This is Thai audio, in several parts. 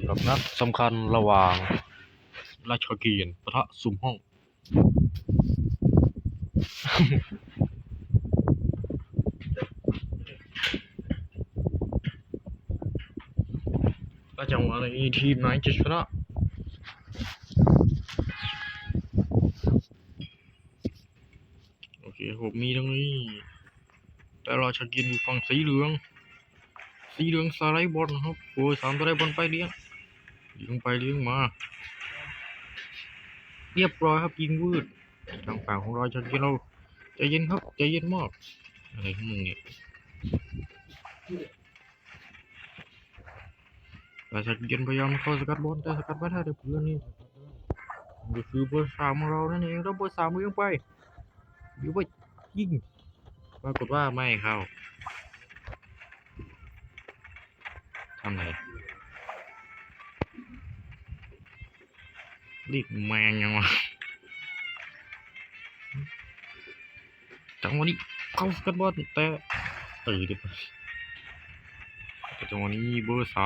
กับนัดสำคัญระหว่างราชกิจปะทะสุ่มห้องและจังหวะนี้ทีมไหนจะชนะโอเคผมมีตรงนี้แต่ราชกิจอยู่ฝั่งสีเหลืองสไลด์บอลนะครับโอ้ย3สไลด์บอลไปเลี้ยงไปเลี้ยงมาเรียบร้อยครับยิงวืดทางฝั่งของราชกิจเราใจเย็นครับใจเย็นมากอะไรของมึงเนี่ยราชกิจพยายามเข้าสกัดบอลแต่สกัดไม่ได้เพื่อนนี่ก็คือเบอร์3ของเรานั่นเองแล้วเบอร์3เลี้ยงไปยิงไปยิงปรากฏว่าไม่เข้าทำไงรีบแมงยังวะจังหวะนี้เข้าสกัดบอลแต่เดี๋ยวจังหวะนี้เบอร์3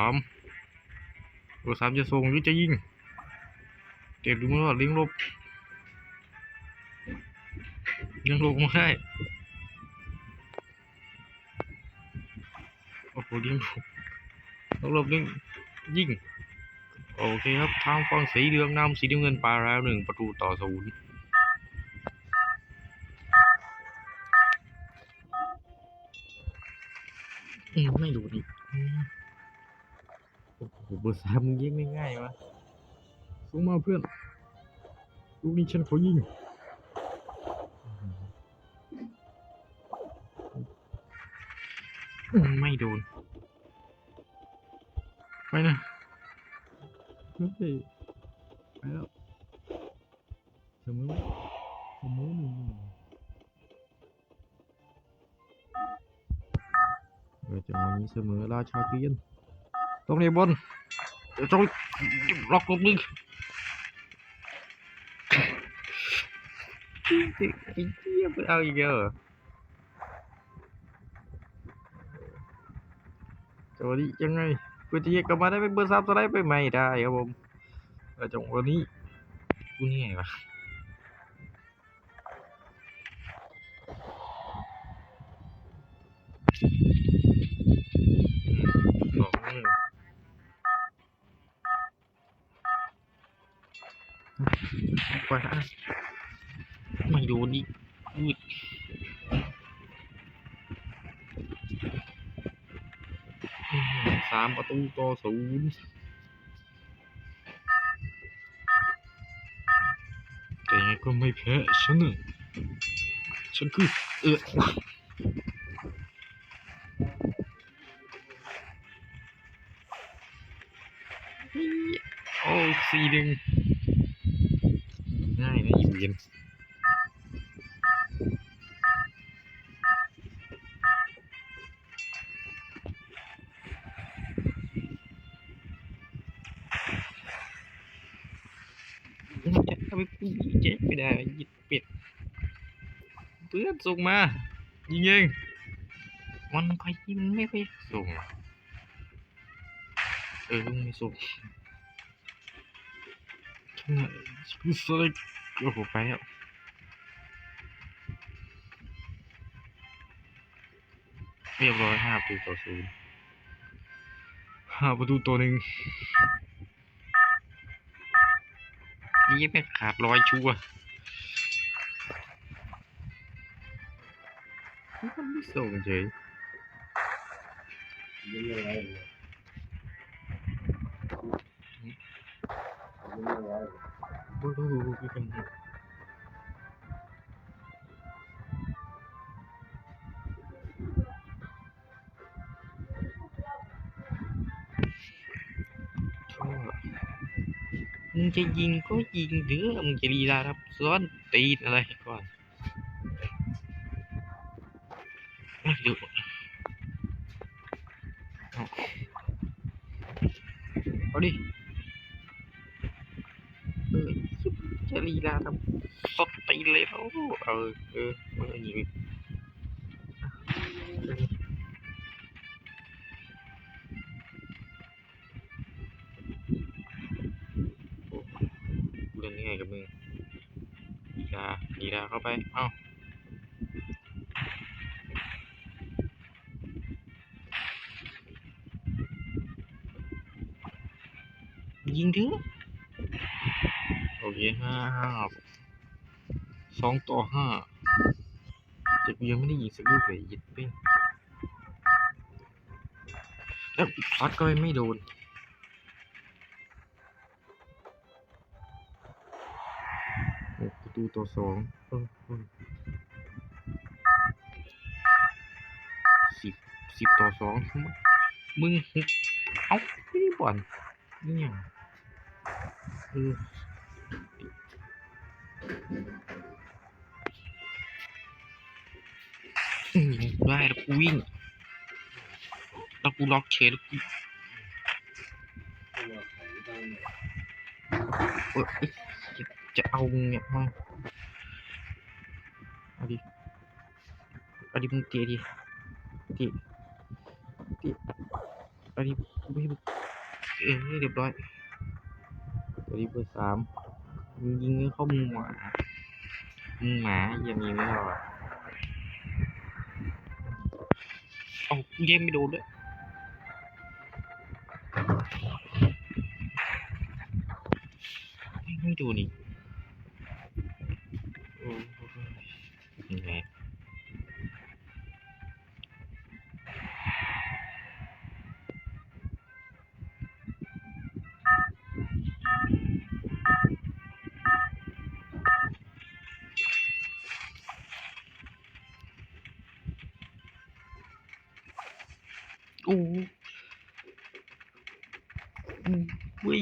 จะส่งหรือจะยิงเด็ดดูมันว่าเลี้ยงลบยังลงไม่ได้โอ้โหเลี้ยงลบเลี้ยงยิงโอเคครับทางฝั่งสีเหลืองนำสีน้ำเงินปาแล้ว1-0ไม่ดูดิโอ้โหเบอร์3มึงยิงง่ายๆวะส่งมาเพื่อนลูกนี้ฉันขอยิงไม่โดนไปนะเฮ้ยไปแล้วเสมอจังหวะนี้เสมอราชาเกียนตรงนี้บอลจงล็อกลงนึงไอ้เจี๊ยบไปเอาอีกเยอะจังหวะนี้ยังไงกูจะแยกกลับมาได้เป็นเบอร์3สไลด์ไปไม่ได้ครับผมจังหวะนี้กูเหนื่อยวะไปฮะไม่โดนดิ3-0แต่ยังไงก็ไม่แพ้ฉันน่ะฉันคือโอ้4-1ง่ายนะอีเวนจะทำให้กูเจ๊ไม่ได้ยิดเป็ดเพื่อนส่งมายิงเองมันใครยิงไม่ไปส่งไม่ส่งคือสไลด์โอ้โหไปแล้วเรียบร้อย5-0 5-1นี่ไม่ขาด100ชัวร์มันไม่ส่งเฉยบูดูกันมึงจะยิงก็ยิงเด้อมึงจะลีลาครับซ้อนตีนอะไรก่อนดูเอาดิจะลีลาครับสดตีเลยแล้วมันอย่างนี้ ล่นยังไงกับมึงดีดาเข้าไปเอ้ายิงถึงโอเค2-5แต่กูยังไม่ได้ยิงสักลูกเลยยิดเป้งแล้วซัดก็ไม่โดนประตูต่อ210-2มึงเอ้าไม่ได้บอลนี่ยังได้แล้วกูวิ่งแล้วกูล็อกเชนแล้วกูจะเอาเนี่ยมาเอาดิมึงเตะดิเอาดิไม่เรียบร้อยเอาดิเบอร์3มึงยิงเข้ามุมหมายังมีไม่หรอเอากูแย่งไม่โดนด้วยไม่โดนอีกโอ้ยังไงโอ้เว้ย